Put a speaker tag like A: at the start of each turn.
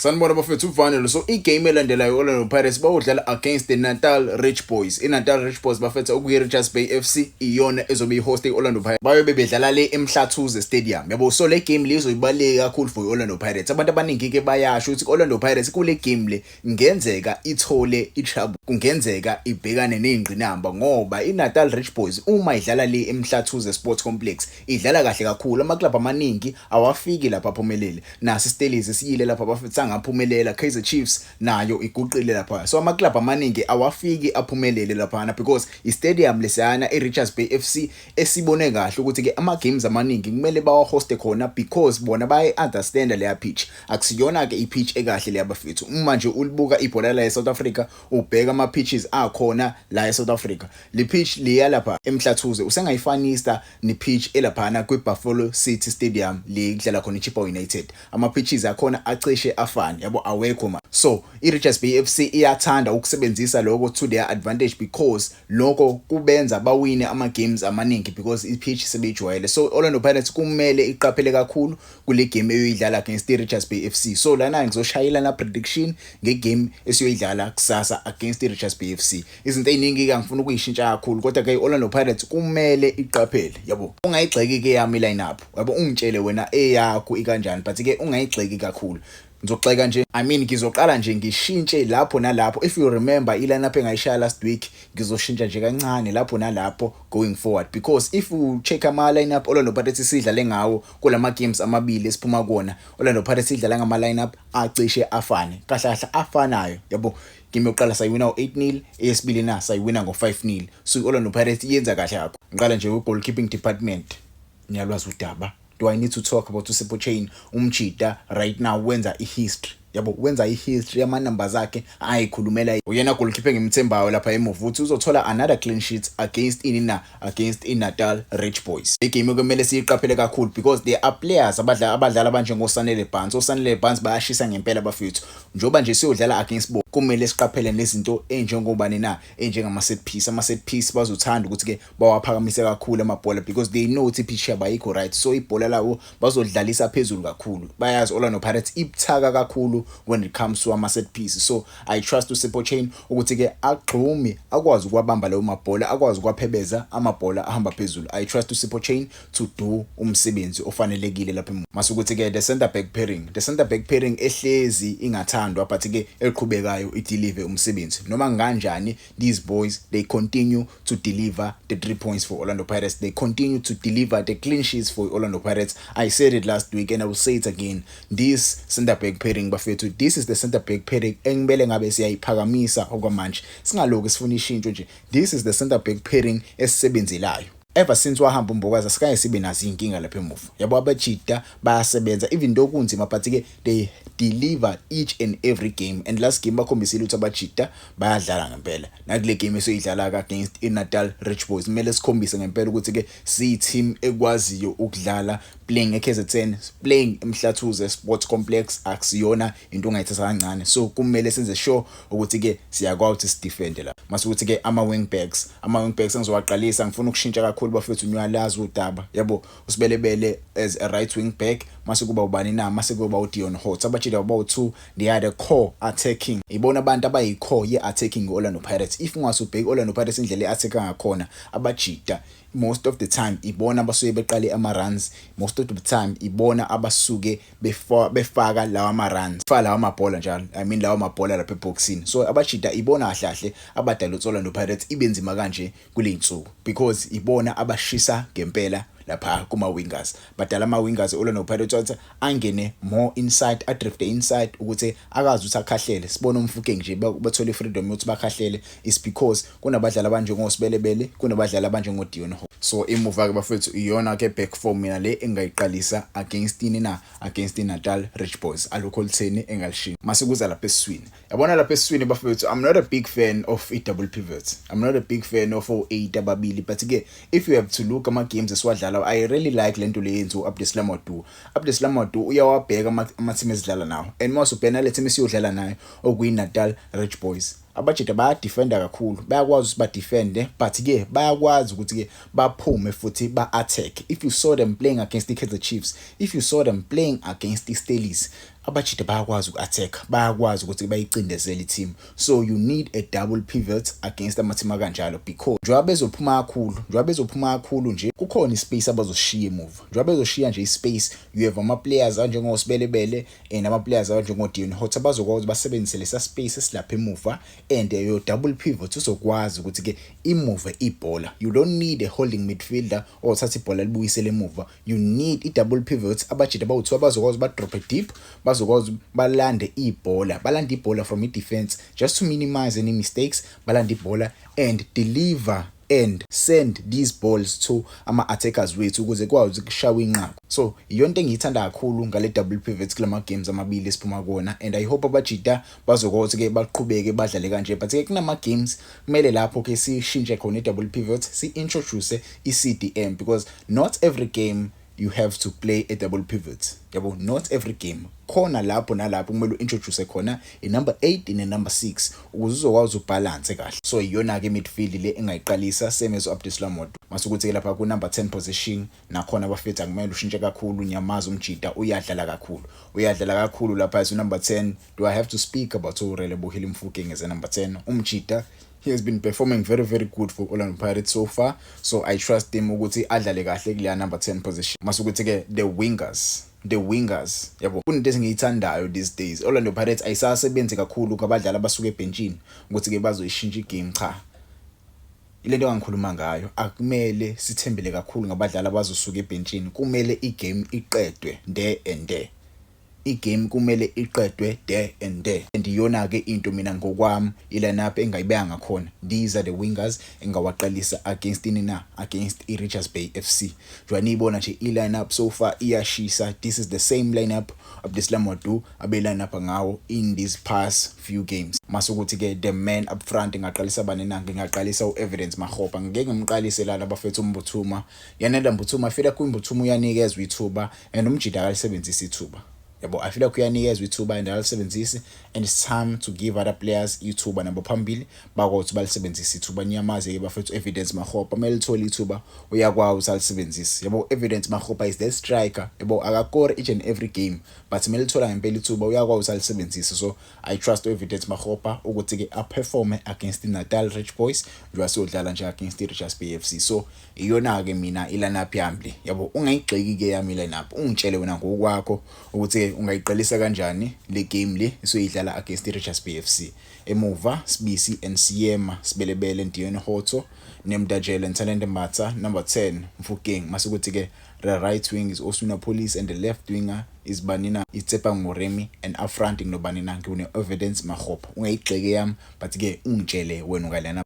A: Sanibona bafethu uvanelo. So igame elandelayo Orlando Pirates bawudlala against the Natal Rich Boys. INatal Rich Boys bafethu okuyi-Richards Bay FC iyona ezobe ihost i-Orlando Pirates. Bayobe bedlala le eMhlathuze Stadium. Yabo so le game lizoyibaleka kakhulu for i-Orlando Pirates. Abantu abaningi ke bayasho ukuthi i-Orlando Pirates kule game le ingenzeka ithole itrable. Kungenzeka ibhekane nezingqinamba ngoba iNatal Rich Boys uma idlala le eMhlathuze Sports Complex idlala kahle kakhulu. Amaklub amaningi awafiki lapha aphumelele. Nasi Steelers siyile lapha bafethu ngaphumelela. Kaizer Chiefs nayo iguqile lapha. So amaklub amaningi awafiki aphumelele lapha because istadium lesiyana eRichards Bay FC esibone kahle ukuthi ke ama games amaningi kumele bawahoste khona because bona baye understand leya pitch. Akusiyona ke ipitch ekahle leya bafethu. Uma nje ulibuka ibhola la eSouth Africa ubheka ama pitches akhona la eSouth Africa. Le pitch leya lapha eMhlathuze usengayifanisa ni pitch elapha kwiBuffalo City Stadium le kudlala khona iChippa United. Ama pitches akhona acishe afani yabo awekho ma. So iRichards Bay FC iyathanda ukusebenzisa lokho to their advantage because lokho kubenza bawine ama games amaningi because ipitch sebejwayele. So Orlando Pirates kumele iqaphele kakhulu kule game eyoyidlala against iRichards Bay FC. So lana ngizoshayela na prediction ngegame esiyoyidlala kusasa against iRichards Bay FC. Izinto eziningi ke ngifuna ukuyishintsha kakhulu kodwa ke Orlando Pirates kumele iqaphele yabo. Ungayigxeki ke yami lineup. Yabo ungitshele wena eyakho ikanjani but ke ungayigxeki kakhulu. Ngizogxeka nje ngizoqala nje ngishintshe lapho nalapho. If you remember ilineup engayishaya last week ngizoshintsha nje kancane lapho nalapho going forward because if you check ama lineup Orlando Pirates sidlale ngawo kulama games amabili esiphuma kuona Orlando Pirates sidlala ngama lineup acishe afane kahle afanayo yabo. Game yokuqala sayiwina ngo-8-0, eyesibili na sayiwina ngo-5-0. So Orlando Pirates yenza kahle yakho. Ngiqala nje goalkeeping department. Ngiyalwazi udaba. Do I need to talk about Usipho Chain? Umchita right now wenza ihistory. Yabo wenza ihistory yama numbers akhe ayikhulumela uyena goalkeeper ngimthembayo lapha emuva uthi uzothola another clean sheet against iNatal Rich Boys. Le game kumele siyiqaphele kakhulu because there are players abadlala abanjengo Sanele Barnes. oSanele Barnes bayashisa ngempela bafethu. Njoba nje siyodlala against bo kumele siqaphele nezinto enjengobani na enjengama set piece. Ama set piece bazothanda ukuthi ke bawaphakamise kakhulu amabhola because they know ukuthi pitch yabo ayikho right. So ibhola lawo bazodlalisa phezulu kakhulu. Bayazi Orlando Pirates ibuthaka kakhulu when it comes to ama set pieces. So I trust Usipho Chain ukuthi ke agxume akwazi ukwabamba lawo mabhola akwazi ukwaphebeza amabhola ahamba phezulu. I trust Usipho Chain to do umsebenzi ofanelekile lapha masukuthi ke the center back pairing ehlezi ingathandwa but ke eqhubekayo ideliver umsebenzi noma kanjani. These boys they continue to deliver the 3 points for Orlando Pirates. They continue to deliver the clean sheets for Orlando Pirates. I said it last week and I will say it again. This center back pairing bafethu, this is the center back pairing engibele ngabe siyayiphakamisa okwamanje. Singaloku sifuna ishintsho nje. This is the center back pairing esisebenzelayo. Ever since wahamba uMbokazi sikaye sibe nazo inkinga lapha emuva. Yabo abajita bayasebenza even though kunzima but ke they deliver each and every game and last game bakhombisile ukuthi abajita bayadlala ngempela. Nakule game esoyidlala against iNatal Rich Boys kumele sikhombise ngempela ukuthi ke si team ekwaziyo ukudlala playing eKZN, playing eMhlathuze Sports Complex akusiyona into ongayithatha kancane. So kumele senze sure ukuthi ke siyakwazi ukuthi sidefend la. Masukuthi ke ama wing backs ngizowaqalisa ngifuna ukushintsha kakhulu bafethu nyalazi udaba. Yabo uSibelebele as a right wing back mase kuba ubani na mase kuba uDion Hot. Abachila aba2 they are the core attacking. Ibona abantu abayi-core ye-attacking Orlando Pirates. If ungasubheki Orlando Pirates indlela e-attacka ngakhona abajita most of the time ibona abasuke beqale ama runs. Most of the time ibona abasuke befaka lawa ama runs fa lawa mabhola njalo. I mean lawa mabhola lapha eboxini. So abajita ibona kahle abadala Orlando Pirates ibenzima kanje kule insuku because ibona abashisa ngempela lapha kuma wingers. Badala ama wingers Orlando Pirates angene more inside, adrift inside ukuthi akazi ukuthi akhahlele. Sibona umfuke nje bathole freedom ukuthi bakhahlele is because kunabadlali abanjengo Sibelebele, kunabadlali abanjengo Dion. So imuva ke bafethu iyona ke back form mina le engayiqalisa against iNatal Rich Boys. Alokho litheni engalishintsha. Mase kuza lapha esiswini. Yabona lapha esiswini bafethu I'm not a big fan of double pivots. I'm not a big fan of 8 ababili but ke if you have to look ama games eswadlala I really like lento le yenzu Abdeslam Madu. Abdeslam Madu uyawabheka ama team ezidlala nawo and mase ubhena le team esiyodlala nayo okuyiNatal Rich Boys. Abajita bayadefenda kakhulu, bayakwazi ukuthi badefende but ke bayakwazi ukuthi ke baphume futhi ba-attack. If you saw them playing against the Kaizer Chiefs, if you saw them playing against the Steelers, abajida bayakwazi uku-attack, bayakwazi ukuthi bayicindezele i-team. So you need a double pivot against ama-team akanjalo, because njengoba bezophuma kakhulu nje kukhona ispace abazoshiya emuva. Njengoba bezoshiya nje ispace, you have ama-players anjengosibelebele and ama-players anjengo-Deon Hot abazokwazi basebenzise lesa space esilapha emuva, and your double pivot uzokwazi ukuthi ke imuve ibhola. You don't need a holding midfielder or thatha ibhola libuyisele emuva. You need i-double pivot abajida bawu-2 abazokwazi ba-drop deep, bazokwazi balande ibhola from i-defense just to minimize any mistakes, balande ibhola and deliver and send these balls to ama-attackers wethu ukuze kwazi ukushawa inqaku. So iyonto engiyithanda kakhulu ngale double pivots kulama games amabili esiphuma kona, and I hope abajida bazokwazi ke baqhubeke badlale kanje. But ke kunama games kumele lapho ke sishintshe khona i-double pivot, si-introduce i-CDM, because not every game you have to play a double pivot. Yabo, not every game. Khona lapho nalapho kumele introduce khona i-number 8 ne-number 6 ukuze uzokwazi ubalance kahle. So iyona ke midfield le engayiqalisa same as Abdeslam Modu. Masukuthi ke lapha ku number 10 position nakhona abafethu kumele ushintshe kakhulu. Nyamaza umjida uyadlala kakhulu lapha as number 10. Do I have to speak about Relebohile Mofokeng as a number 10? Umjida, he has been performing very, very good for Orlando Pirates so far. So I trust him ukuthi adlale kahle kule number 10 position. Masukuthi ke the wingers yabo kunento esingiyithandayo these days. Orlando Pirates ayisasebenzi kakhulu ngabadlali abasuka ebenchini ukuthi ke bazoyishintsha igame. Cha, ilento engikhuluma ngayo akumele sithembele kakhulu ngabadlali abazosuka ebenchini. Kumele igame iqedwe there and there. Igame kumele iqedwe there and there. And iyona ke into mina ngokwami ilineup engayibeka ngakhona. These are the wingers engawaqalisa against i-Richards Bay FC. Njengoba nje i-lineup so far iyashisa. This is the same lineup Abdeslam Modu abe lineup ngawo in these past few games. Masukuthi ke the man up front ngaqalisa bani na, ngingaqalisa u-Evidence Makgopa. Ngeke ngimqalise la abafethu uMbuthuma. Yanela Mbuthuma afika kuMbuthuma uyanikezwe ithuba and umjida akalisebenzisa ithuba. Yabo, I feel like uyanikezwe ithuba and alisebenzisi, and it's time to give other players ithuba nabo phambili bakwazi balisebenzisa ithuba. Nyamaze ke bafethu Evidence Makgopa melithola ithuba uyakwazi alisebenzisa. Yabo, Evidence Makgopa is the striker. Yabo, akakore each and every game, but melithola ngempela ithuba uyakwazi alisebenzisa. So I trust Evidence Makgopa ukuthi ke perform against iNatal Rich Boys njengoba sodlala nje against iRichards Bay FC. So iyona ke mina ilineup yami. Yabo, ungayigxeki ke yami ilineup, ungitshele wena ngokwakho ukuthi ungayiqalisa kanjani le game le isoyidlala against iRichards Bay FC. Emuva Sibisi NCM, Sibelebele Deon Hot, Nemdajela Nthalente Mbatha, number 10 Mofokeng. Masukuthi ke the right wing is Osuna Police and the left winger is Banina Itsepang Moremi, and up front nginobanina ngune Evidence Makgopa. Ungayigxeki yami but ke ungitshele wena ungalana